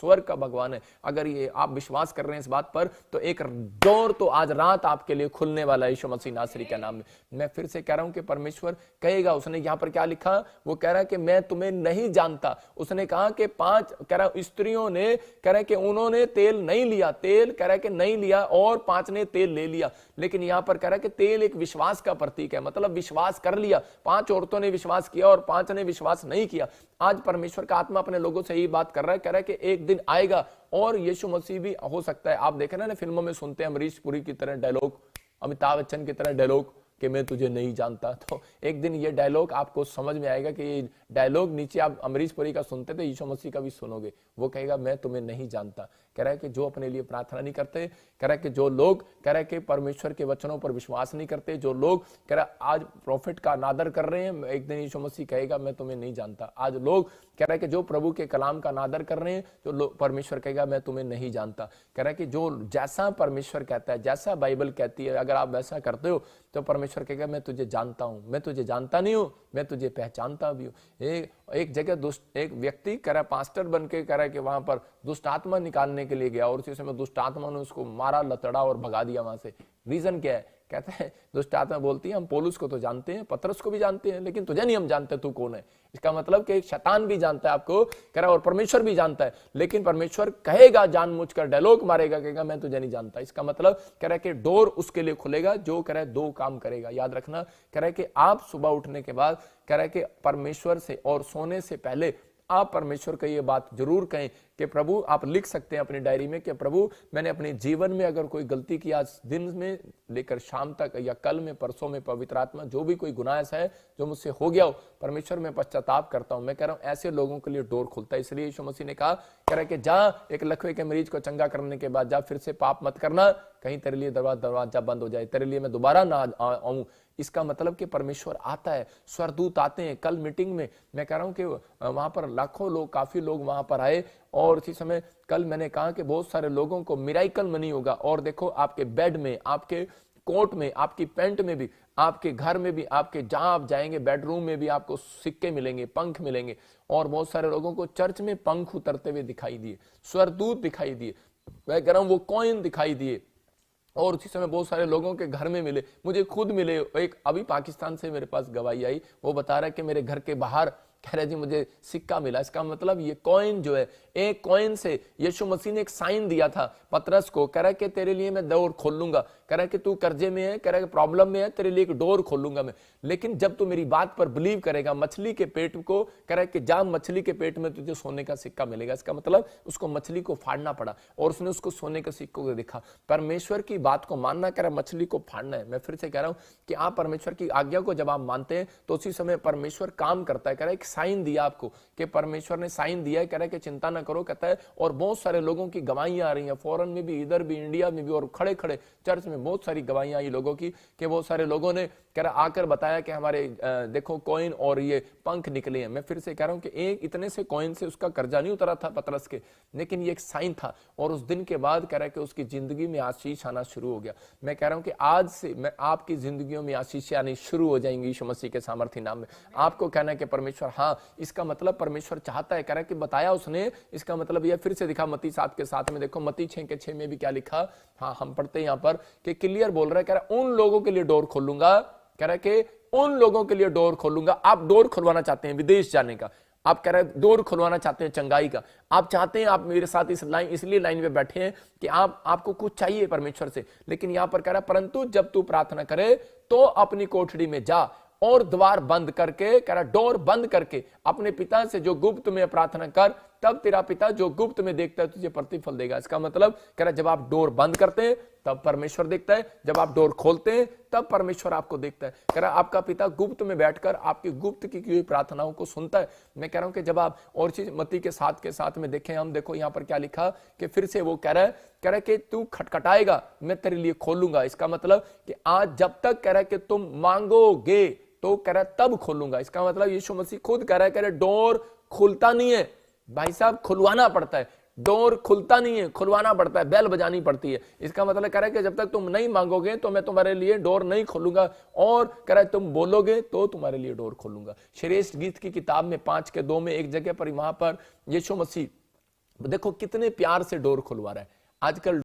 स्वर्ग का भगवान है। अगर ये आप विश्वास कर रहे हैं इस बात पर, तो एक डोर तो आज रात आपके लिए खुलने वाला है यीशु मसीह नासरी के नाम में। मैं फिर से कह रहा हूं कि परमेश्वर कहेगा, उसने यहां पर क्या लिखा, वो कह रहा है कि मैं तुम्हें नहीं जानता। उसने कहा कि 5 कह रहा स्त्रियों ने कह रहा है कि उन्होंने तेल नहीं लिया, तेल कह रहा है कि नहीं लिया, और 5 ने तेल ले लिया। लेकिन यहां पर कह रहा है कि तेल एक विश्वास का प्रतीक है, मतलब विश्वास कर लिया। 5 औरतों ने विश्वास किया और 5 ने विश्वास नहीं किया। आज परमेश्वर का आत्मा अपने लोगों से यही बात कर रहा है, कह रहा है कि एक दिन आएगा और यीशु मसीह भी हो सकता है। आप देखें ना फिल्मों में सुनते हैं अमरीश पुरी की तरह डायलॉग, अमिताभ बच्चन की तरह डायलॉग कि मैं तुझे नहीं जानता। तो एक दिन ये डायलॉग आपको समझ में आएगा कि ये डायलॉग नीचे आप अमरीश पुरी का सुनते थे, यीशु मसीह का भी सुनोगे। वो कहेगा मैं तुम्हें नहीं जानता। कह रहा है कि जो अपने लिए प्रार्थना नहीं करते, कह रहा है कि जो लोग कह रहा है कि परमेश्वर के वचनों पर विश्वास नहीं करते, जो लोग कह रहा है आज प्रॉफिट का अनादर कर रहे हैं, एक दिन यीशु मसीह कहेगा मैं तुम्हें नहीं जानता। आज लोग कह रहा है कि जो प्रभु के कलाम का अनादर कर रहे हैं, जो लोग परमेश्वर कहेगा मैं तुम्हें नहीं जानता। कह रहा है कि जो जैसा परमेश्वर कहता है, जैसा बाइबल कहती है, अगर आप वैसा करते हो तो परमेश्वर कहेगा मैं तुझे जानता हूं, मैं तुझे जानता नहीं हूं, मैं तुझे पहचानता भी हूं। एक जगह एक व्यक्ति कह रहा है पास्टर बन के कह रहा है कि वहां पर दुष्ट आत्मा निकालने के लिए गया और उसी समय दुष्ट आत्मा ने उसको मारा, लतड़ा और भगा दिया वहां से। रीजन क्या है? कहते हैं दुष्ट आत्मा बोलती है हम पौलुस को तो जानते हैं, पतरस को भी जानते हैं, लेकिन तुझे नहीं हम जानते तू कौन है। इसका मतलब कि एक शैतान भी जानता है आपको, कह रहा है, और परमेश्वर भी जानता है, लेकिन परमेश्वर कहेगा जानबूझकर डायलॉग मारेगा, कहेगा मैं तुझे नहीं जानता। इसका मतलब कह रहा है कि डोर उसके लिए खुलेगा जो कह रहा है 2 काम करेगा। याद रखना, कह रहा है कि आप सुबह उठने के बाद कह रहा है कि परमेश्वर से और सोने से पहले आप परमेश्वर को ये बात जरूर कहें कि प्रभु, आप लिख सकते हैं अपनी डायरी में कि प्रभु मैंने अपने जीवन में अगर कोई गलती की आज दिन में लेकर शाम तक या कल में परसों में, पवित्र आत्मा जो भी कोई गुनाह है जो मुझसे हो गया हो, परमेश्वर मैं पश्चाताप करता हूं। मैं कह रहा हूं ऐसे लोगों के लिए डोर खुलता है। इसलिए यीशु मसीह ने कहा, कह रहा है कि जा एक लकवे के मरीज को चंगा करने के बाद जा फिर से पाप मत करना, कहीं तेरे लिए दरवाजा बंद हो जाए, तेरे लिए मैं दोबारा ना आऊं। इसका मतलब कि परमेश्वर आता है, स्वर्गदूत आते हैं। कल मीटिंग में मैं कह रहा हूं कि वहां पर लाखों लोग, काफी लोग वहां पर आए, और इसी समय कल मैंने कहा कि बहुत सारे लोगों को मिराइकल मनी होगा। और देखो आपके बेड में, आपके कोट में, आपकी पैंट में भी, आपके घर में भी, आपके जहां आप जाएंगे बेडरूम में भी आपको सिक्के मिलेंगे, पंख मिलेंगे। और बहुत सारे लोगों को चर्च में पंख उतरते हुए दिखाई दिए, स्वर्गदूत दिखाई दिए, मैं कह रहा हूं वो कॉइन दिखाई दिए। और उसी समय बहुत सारे लोगों के घर में मिले, मुझे खुद मिले। एक अभी पाकिस्तान से मेरे पास गवाही आई, वो बता रहा है कि मेरे घर के बाहर कह रहे जी मुझे सिक्का मिला। इसका मतलब ये कॉइन जो है, एक कॉइन से यीशु मसीह ने एक साइन दिया था पतरस को, कह रहा है कि तेरे लिए मैं डोर खोल लूंगा, कह रहा है कि तू कर्जे में है, कह रहा है प्रॉब्लम में है, तेरे लिए एक डोर खोलूंगा मैं। लेकिन जब तू मेरी बात पर बिलीव करेगा, मछली के पेट को, कह रहा है कि जा मछली के पेट में तुझे सोने का सिक्का मिलेगा। इसका मतलब उसको मछली को फाड़ना पड़ा और उसने उसको सोने के सिक्कों को देखा। परमेश्वर की बात को मानना, कह रहा है मछली को फाड़ना है। मैं फिर से कह रहा हूं कि आप परमेश्वर की आज्ञा को जब आप मानते हैं तो उसी समय परमेश्वर काम करता है। कह रहा है साइन दिया आपको, कि परमेश्वर ने साइन दिया है, कह रहा है कि चिंता ना करो, कहता है। और बहुत सारे लोगों की गवाहियां आ रही हैं, फॉरेन में भी, इधर भी, इंडिया में भी, और खड़े खड़े चर्च में बहुत सारी गवाहियां आई लोगों की, कि बहुत सारे लोगों ने कह रहा आकर बताया कि हमारे देखो कॉइन और ये पंख निकले हैं। मैं फिर से कह रहा हूं कि एक इतने से कॉइन से उसका कर्जा नहीं उतरा था पतरस के, लेकिन ये एक साइन था। और उस दिन के बाद कह रहा है कि उसकी जिंदगी में आशीष आना शुरू हो गया। मैं कह रहा हूं कि आज से मैं आपकी जिंदगियों में आशीष आनी शुरू हो जाएंगी यीशु मसीह के सामर्थ्य नाम में। आपको कहना है कि परमेश्वर, हाँ, इसका मतलब परमेश्वर चाहता है, कह रहा है कि बताया उसने। इसका मतलब यह फिर से दिखा मत्ती 7 के 7 में, देखो मत्ती 6 के 6 में भी क्या लिखा। हाँ, हम पढ़ते हैं यहाँ पर कि क्लियर बोल रहा है, कह रहा है उन लोगों के लिए डोर खोलूंगा, कह रहा है कि उन लोगों के लिए डोर खोलूंगा। आप डोर खुलवाना चाहते हैं विदेश जाने का, आप कह रहे हैं डोर खुलवाना चाहते हैं चंगाई का, आप चाहते हैं, आप मेरे साथ इसलिए लाइन में बैठे हैं कि आपको कुछ चाहिए परमेश्वर से। लेकिन यहां पर कह रहा है परंतु जब तू प्रार्थना करे तो अपनी कोठड़ी में जा और द्वार बंद करके, कह रहा डोर बंद करके अपने पिता से जो गुप्त में प्रार्थना कर, तब तेरा पिता जो गुप्त में देखता है तुझे प्रतिफल देगा। इसका मतलब कह रहा जब आप डोर बंद करते हैं तब परमेश्वर देखता है, जब आप डोर खोलते हैं तब परमेश्वर आपको देखता है। कह रहा आपका पिता गुप्त में बैठकर आपकी गुप्त की हुई प्रार्थनाओं को सुनता है। मैं कह रहा हूं कि जब आप और चीज मत्ती के 7 के 7 में देखें हम, देखो यहां पर क्या लिखा कि फिर से वो कह रहा है कि तू खटखटाएगा मैं तेरे लिए खोलूंगा। इसका मतलब कि आज जब तक कह रहा है कि तुम मांगोगे तो कह रहा है तब खोलूंगा। इसका मतलब यीशु मसीह खुद कह रहा है डोर खुलता नहीं है भाई साहब, खुलवाना पड़ता है। डोर खुलता नहीं है, खुलवाना पड़ता है, बेल बजानी पड़ती है। इसका मतलब कह रहा है कि जब तक तुम नहीं मांगोगे तो मैं तुम्हारे लिए डोर नहीं खोलूंगा, और कह रहा है तुम बोलोगे तो तुम्हारे लिए डोर खोलूंगा। श्रेष्ठ गीत की किताब में 5 के 2 में एक जगह पर, वहां पर यीशु मसीह देखो कितने प्यार से डोर खुलवा रहा है आजकल।